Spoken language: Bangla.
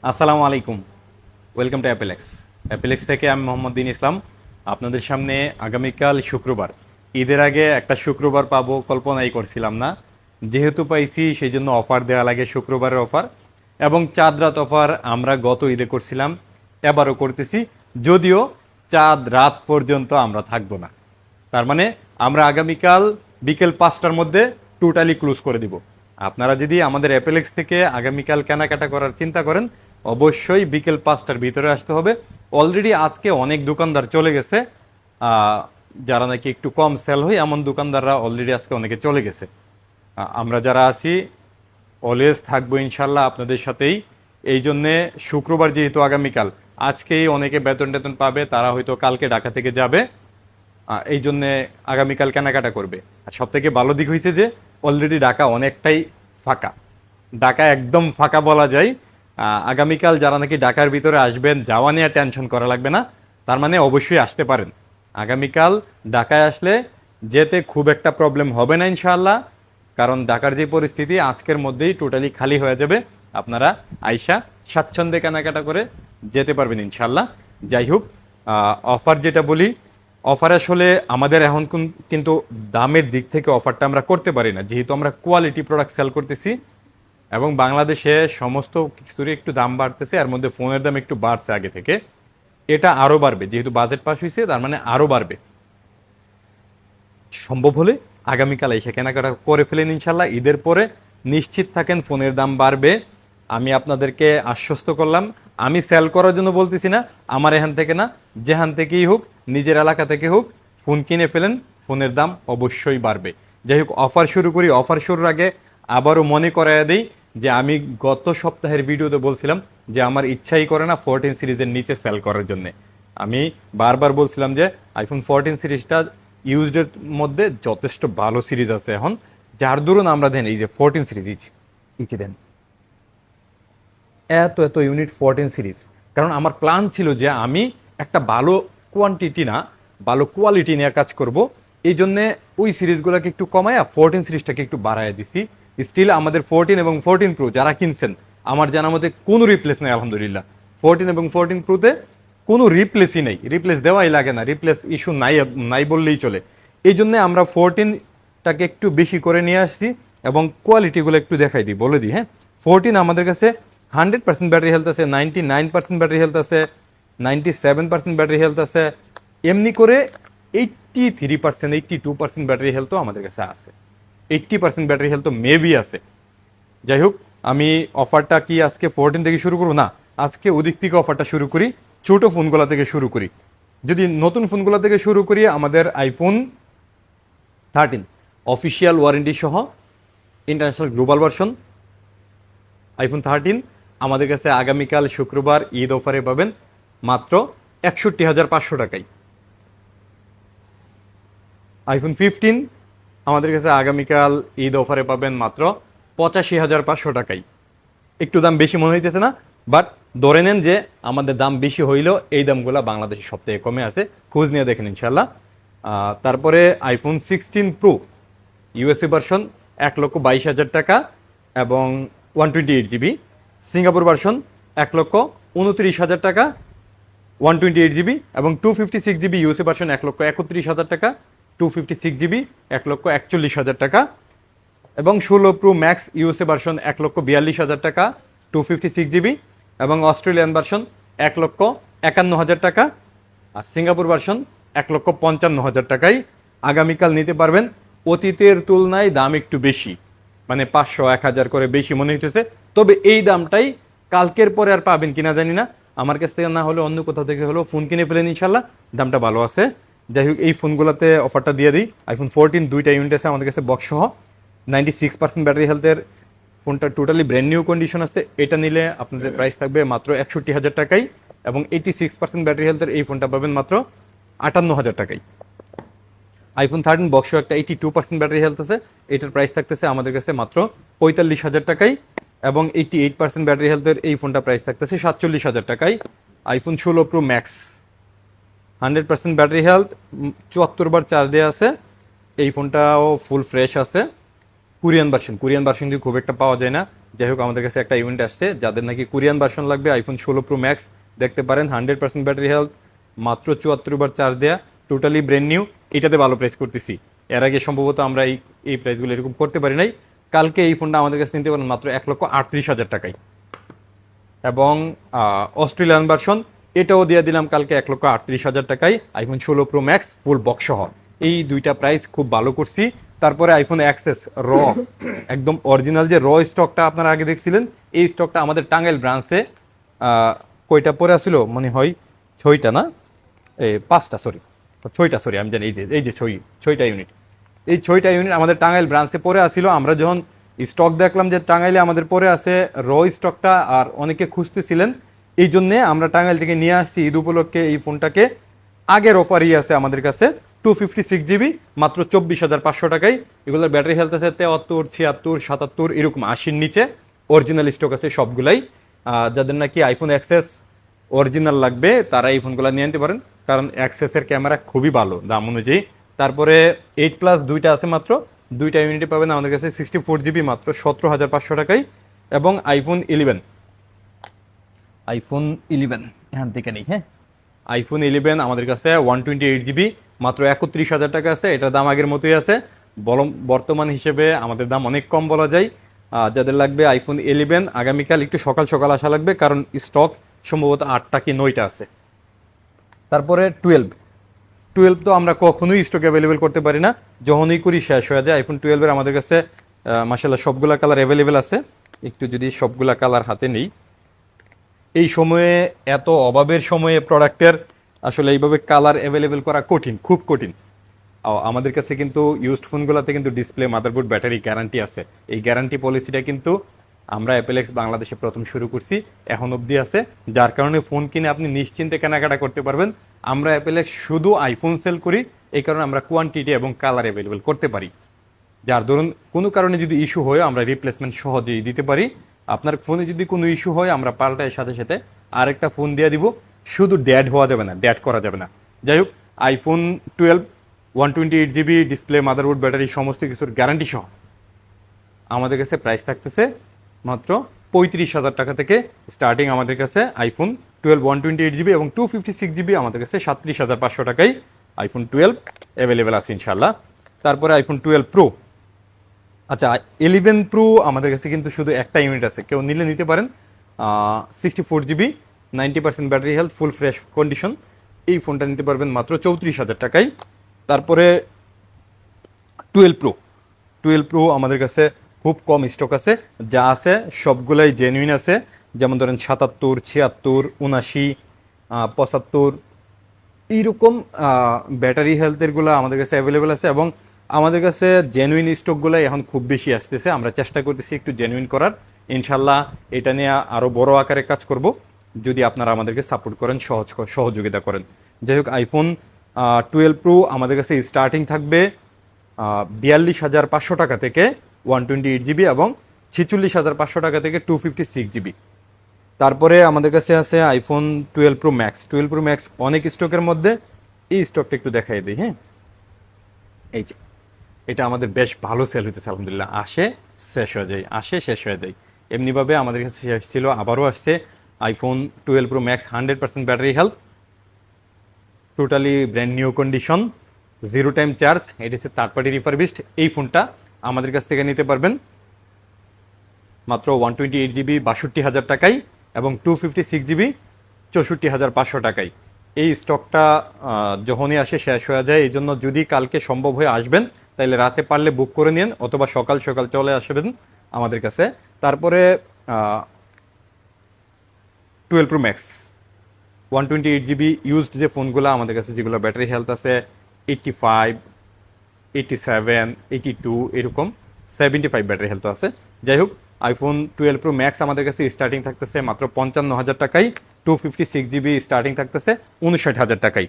আসসালামু আলাইকুম। Welcome to অ্যাপেলেক্স। অ্যাপেলেক্স থেকে আমি মোহাম্মদ দিন ইসলাম। আপনাদের সামনে আগামীকাল শুক্রবার, ঈদের আগে একটা শুক্রবার পাবো কল্পনাই করছিলাম না। যেহেতু পাইছি সেই জন্য অফার দেওয়া লাগে, শুক্রবারের অফার এবং চাঁদ রাত অফার আমরা গত ঈদে করছিলাম, এবারও করতেছি। যদিও চাঁদ রাত পর্যন্ত আমরা থাকবো না, তার মানে আমরা আগামীকাল বিকেল 5টার মধ্যে টোটালি ক্লোজ করে দিব। আপনারা যদি আমাদের অ্যাপেলেক্স থেকে আগামীকাল কেনাকাটা করার চিন্তা করেন, অবশ্যই বিকেল 5টার ভিতরে আসতে হবে। অলরেডি আজকে অনেক দোকানদার চলে গেছে, যারা নাকি একটু কম সেল হয় এমন দোকানদাররা অলরেডি আজকে অনেকে চলে গেছে। আমরা যারা আছি অলওয়েজ থাকবো ইনশাল্লাহ আপনাদের সাথেই। এই জন্যে শুক্রবার যেহেতু আগামীকাল, আজকেই অনেকে বেতন টেতন পাবে, তারা হয়তো কালকে ঢাকা থেকে যাবে, এই জন্যে আগামীকাল কেনাকাটা করবে। আর সব থেকে ভালো দিক হয়েছে যে অলরেডি ঢাকা অনেকটাই ফাঁকা, ঢাকা একদম ফাঁকা বলা যায়। আগামীকাল যারা নাকি ঢাকার ভিতরে আসবেন, যাওয়া নিয়ে টেনশন করা লাগবে না, তার মানে অবশ্যই আসতে পারেন। আগামীকাল ঢাকায় আসলে যেতে খুব একটা প্রবলেম হবে না ইনশাআল্লাহ, কারণ ঢাকার যে পরিস্থিতি আজকের মধ্যেই টোটালি খালি হয়ে যাবে। আপনারা আইসা স্বাচ্ছন্দ্যে কেনাকাটা করে যেতে পারবেন ইনশাআল্লাহ। যাই হোক, অফার যেটা বলি, অফার আসলে আমাদের এখন কিন্তু দামের দিক থেকে অফারটা আমরা করতে পারি না, যেহেতু আমরা কোয়ালিটি প্রোডাক্ট সেল করতেছি এবং বাংলাদেশে সমস্ত কিছুরই একটু দাম বাড়তেছে। এর মধ্যে ফোনের দাম একটু বাড়ছে আগে থেকে, এটা আরও বাড়বে যেহেতু বাজেট পাস হয়েছে, তার মানে আরও বাড়বে। সম্ভব হলে আগামীকাল এসে কেনাকাটা করে ফেলেন ইনশাল্লাহ। ঈদের পরে নিশ্চিত থাকেন ফোনের দাম বাড়বে, আমি আপনাদেরকে আশ্বস্ত করলাম। আমি সেল করার জন্য বলতেছি না, আমার এখান থেকে না, যেখান থেকেই হোক, নিজের এলাকা থেকে হোক, ফোন কিনে ফেলেন, ফোনের দাম অবশ্যই বাড়বে। যাই হোক, অফার শুরু করি। অফার শুরুর আগে আবারও মনে করাইয়া দিই যে আমি গত সপ্তাহের ভিডিওতে বলছিলাম যে আমার ইচ্ছাই করে না 14 সিরিজের নিচে সেল করার জন্য। আমি বারবার বলছিলাম যে আইফোন 14 সিরিজটা ইউজডের মধ্যে যথেষ্ট ভালো সিরিজ আছে এখন, যার দরুন আমরা দেন এই যে 14 সিরিজ ইচি দেন এত এত ইউনিট 14 সিরিজ। কারণ আমার প্ল্যান ছিল যে আমি একটা ভালো কোয়ান্টিটি না, ভালো কোয়ালিটি নিয়ে কাজ করব। এই জন্যে ওই সিরিজগুলোকে একটু কমায়া 14 সিরিজটাকে একটু বাড়ায় দিছি। স্টিল আমাদের 14 এবং 14 প্রো যারা কিনছেন, আমার জানার মধ্যে কোনো রিপ্লেস নেই আলহামদুলিল্লাহ। 14 এবং 14 প্রোতে কোনো রিপ্লেসই নেই, রিপ্লেস দেওয়াই লাগে না, রিপ্লেস ইস্যু নাই নাই বললেই চলে। এই জন্য আমরা 14টাকে একটু বেশি করে নিয়ে আসছি এবং কোয়ালিটিগুলো একটু দেখাই দিই, বলে দিই। হ্যাঁ, 14 আমাদের কাছে 100% ব্যাটারি হেলথ আছে, 99% ব্যাটারি হেলথ আছে, 97% ব্যাটারি হেলথ আছে, এমনি করে 83%, 82% ব্যাটারি হেলথও আমাদের কাছে আছে, 80% ব্যাটারি হেলথ মেবি আছে। যাই হোক, আমি অফারটা কি আজকে 14 থেকে শুরু করবো না, আজকে ওদিক থেকে অফারটা শুরু করি, ছোট ফোনগুলো থেকে শুরু করি। যদি নতুন ফোনগুলো থেকে শুরু করি, আমাদের আইফোন 13 অফিসিয়াল ওয়ারেন্টি সহ ইন্টারন্যাশনাল গ্লোবাল ভার্সন আইফোন 13 আমাদের কাছে আগামীকাল শুক্রবার ঈদ অফারে পাবেন মাত্র 61,500 টাকায়। আইফোন 15 আমাদের কাছে আগামীকাল ঈদ অফারে পাবেন মাত্র 85,500 টাকায়। একটু দাম বেশি মনে হইতেছে না, বাট ধরে নেন যে আমাদের দাম বেশি হইলেও এই দামগুলো বাংলাদেশে সব থেকে কমে আছে, খোঁজ নিয়ে দেখেন ইনশাল্লাহ। তারপরে আইফোন 16 প্রো ইউএসএ ভার্সন 1,22,000 টাকা এবং 128 জিবি। সিঙ্গাপুর ভার্সন 1,29,000 টাকা 128 জিবি, এবং 256 জিবি ইউএসএ ভার্সন 1,31,000 টাকা, 256 জিবি 1,41,000 টাকা, এবং 16 প্রো ম্যাক্স ইউএসএ ভার্সন 1,42,000 টাকা 256 জিবি, এবং অস্ট্রেলিয়ান ভার্সন 1,51,000 টাকা, আর সিঙ্গাপুর ভার্সন 1,55,000 টাকায় আগামীকাল নিতে পারবেন। অতীতের তুলনায় দাম একটু বেশি, মানে 500-1000 করে বেশি মনে হইতেছে, তবে এই দামটাই কালকের পরে আর পাবেন কিনা জানি না। আমার কাছ থেকে না হলে অন্য কোথাও থেকে হলেও ফোন কিনে ফেলেন ইনশাল্লাহ, দামটা ভালো আছে। যাই হোক, এই ফোনগুলোতে অফারটা দিয়ে দিই। আইফোন 14 দুইটা ইউনিট আছে আমাদের কাছে বক্স সহ, 96% ব্যাটারি হেলথের ফোনটা টোটালি ব্র্যান্ড নিউ কন্ডিশন আছে। এটা নিলে আপনাদের প্রাইস থাকবে মাত্র 61,000 টাকায়, এবং 86% ব্যাটারি হেলথের এই ফোনটা পাবেন মাত্র 58,000 টাকায়। আইফোন 13 বক্স একটা 82% ব্যাটারি হেলথ আছে, এটার প্রাইস থাকতেছে আমাদের কাছে মাত্র 45,000 টাকায়, এবং 88% ব্যাটারি হেলথের এই ফোনটা প্রাইস থাকতেছে 47,000 টাকায়। IPhone 16 pro max 100% battery health, 74 বার চার্জ দেওয়া আছে, এই ফোনটাও ফুল ফ্রেশ আছে। কোরিয়ান ভার্সন কিন্তু খুব একটা পাওয়া যায় না, যাই হোক আমাদের কাছে একটা ইভেন্ট আসছে, যাদের নাকি কোরিয়ান ভার্সন লাগবে আইফোন 16 প্রো ম্যাক্স দেখতে পারেন, 100% ব্যাটারি হেলথ, মাত্র 74 বার চার্জ দেয়া, টোটালি ব্র্যান্ড নিউ। এটাতে ভালো প্রাইস করতেছি। এর আগে সম্ভবত আমরা এই প্রাইসগুলো এরকম করতে পারি নাই। কালকে এই ফোনটা আমাদের কাছে নিতে পারেন মাত্র 1,38,000 টাকায়। এবং অস্ট্রেলিয়ান ভার্সন এটাও দিয়ে দিলাম কালকে 1,38,000 টাকায়, iPhone 16 pro max full box সহ। এই দুইটা প্রাইস খুব ভালো করছি। তারপরে আইফোন এক্সএস র, একদম অরিজিনাল যে র স্টকটা আপনারা আগে দেখছিলেন, এই স্টকটা আমাদের টাঙ্গাইল ব্রাঞ্চে কয়টা পরে আসছিল মনে হয়, 6টা না, 5টা, সরি 6টা, সরি আমি জানি, এই যে 6টা ইউনিট, এই 6টা ইউনিট আমাদের টাঙ্গাইল ব্রাঞ্চে পরে আসছিল। আমরা যখন স্টক দেখলাম যে টাঙ্গাইলে আমাদের পরে আছে র স্টকটা, আর অনেকে খুঁজতেছিলেন, এই জন্যে আমরা টাঙ্গাইল থেকে নিয়ে আসছি ঈদ উপলক্ষে এই ফোনটাকে। আগের অফারই আছে আমাদের কাছে 256 জিবি মাত্র 24,500 টাকায়। এগুলোর ব্যাটারি হেলথ আছে 73, 76, 77, এরকম 80-র নিচে। অরিজিনাল স্টক আছে সবগুলাই। যাদের নাকি আইফোন এক্সএস অরিজিনাল লাগবে তারা এই ফোনগুলো নিয়ে নিতে পারেন, কারণ এক্সএসের ক্যামেরা খুবই ভালো দাম অনুযায়ী। তারপরে 8+ দুইটা আছে মাত্র, দুইটা ইউনিটে পাবেন আমাদের কাছে 64 জিবি মাত্র 17,500 টাকায়। এবং আইফোন 11 এখান থেকে নেই, হ্যাঁ, আইফোন 11 আমাদের কাছে 128 জিবি মাত্র 31,000 টাকা আছে। এটার দাম আগের মতোই আছে, বর্তমান হিসেবে আমাদের দাম অনেক কম বলা যায়। যাদের লাগবে আইফোন 11 আগামীকাল একটু সকাল সকাল আসা লাগবে, কারণ স্টক সম্ভবত 8টা কি 9টা আছে। তারপরে 12 তো আমরা কখনোই স্টক অ্যাভেলেবেল করতে পারি না, যখনই করি শেষ হয়ে যায়। আইফোন 12 আমাদের কাছে মাশাআল্লাহ সবগুলা কালার অ্যাভেলেবেল আছে। একটু যদি সবগুলা কালার হাতে নেই, এই সময়ে এত অভাবের সময়ে প্রোডাক্টের আসলে এইভাবে কালার অ্যাভেলেবেল করা কঠিন, খুব কঠিন। আমাদের কাছে কিন্তু ইউজড ফোনগুলোতে কিন্তু ডিসপ্লে, মাদারবোর্ড, ব্যাটারি গ্যারান্টি আছে। এই গ্যারান্টি পলিসিটা কিন্তু আমরা অ্যাপেলেক্স বাংলাদেশে প্রথম শুরু করছি, এখন অবধি আছে, যার কারণে ফোন কিনে আপনি নিশ্চিন্তে কেনাকাটা করতে পারবেন। আমরা অ্যাপেলেক্স শুধু আইফোন সেল করি, এই কারণে আমরা কোয়ান্টিটি এবং কালার অ্যাভেলেবেল করতে পারি। যার ধরুন কোনো কারণে যদি ইস্যু হয় আমরা রিপ্লেসমেন্ট সহজেই দিতে পারি। আপনার ফোনে যদি কোনো ইস্যু হয় আমরা পাল্টায় সাথে সাথে আরেকটা ফোন দিয়ে দিব, শুধু ড্যাড হওয়া যাবে না, ড্যাড করা যাবে না। যাই হোক, iPhone 12 128 GB display, motherboard, battery সমস্ত কিছুর গ্যারান্টি সহ আমাদের কাছে প্রাইস থাকতেছে মাত্র 35,000 টাকা থেকে স্টার্টিং। আমাদের কাছে আইফোন 12 128 জিবি এবং 256 জিবি আমাদের কাছে 37,500 টাকায় আইফোন 12 অ্যাভেলেবেল আছে ইনশাল্লাহ। তারপরে আইফোন 12 প্রো, আচ্ছা 11 প্রো আমাদের কাছে কিন্তু শুধু একটা ইউনিট আছে, কেউ নিলে নিতে পারেন। 64 GB 90% battery health, full fresh condition, এই ফোনটা নিতে পারবেন মাত্র 34,000 টাকায়। তারপরে 12 প্রো আমাদের কাছে খুব কম স্টক আছে, যা আছে সবগুলাই জেনুইন আছে। যেমন ধরেন 77, 76, 79, 75 এইরকম ব্যাটারি হেলথেরগুলো আমাদের কাছে অ্যাভেলেবেল আছে। এবং আমাদের কাছে জেনুইন স্টকগুলো এখন খুব বেশি আসতেছে, আমরা চেষ্টা করতেছি একটু জেনুইন করার। ইনশাল্লাহ এটা নিয়ে আরও বড় আকারে কাজ করব, যদি আপনারা আমাদেরকে সাপোর্ট করেন, সহযোগিতা করেন। যাই হোক, আইফোন 12 প্রো আমাদের কাছে স্টার্টিং থাকবে 42,500 টাকা থেকে 128 জিবি এবং 46,500 টাকা থেকে 256 জিবি। তারপরে আমাদের কাছে আছে আইফোন 12 প্রো ম্যাক্স অনেক স্টকের মধ্যে। এই স্টকটা একটু দেখাই দিই, হ্যাঁ, এই যে এটা আমাদের বেশ ভালো সেল হইতেছে আলহামদুলিল্লাহ, আসে শেষ হয়ে যায়। এমনিভাবে আমাদের কাছে শেষ ছিল, আবারও আসছে iPhone 12 pro max 100% battery health, totally brand new condition, 0 time charge, এটা হচ্ছে থার্ড পার্টি রিফারবিশড। এই ফোনটা আমাদের কাছ থেকে নিতে পারবেন মাত্র 128 জিবি 62,000 টাকায় এবং 256 জিবি 64,500 টাকায়। এই স্টকটা যখনই আসে শেষ হয়ে যায়, এই জন্য যদি কালকে সম্ভব হয়ে আসবেন তাহলে রাতে পারলে বুক করে নিন, অথবা সকাল সকাল চলে আসবেন আমাদের কাছে। তারপরে 12 প্রো ম্যাক্স 128 জিবি ইউজড যে ফোনগুলো আমাদের কাছে, যেগুলো ব্যাটারি হেলথ আছে 85, 87, 82, এরকম 75 ব্যাটারি হেলথ আছে। যাই হোক, আইফোন 12 প্রো ম্যাক্স আমাদের কাছে স্টার্টিং থাকতেছে মাত্র 55,000 টাকায়, 256 জিবি স্টার্টিং থাকতেছে 59,000 টাকায়।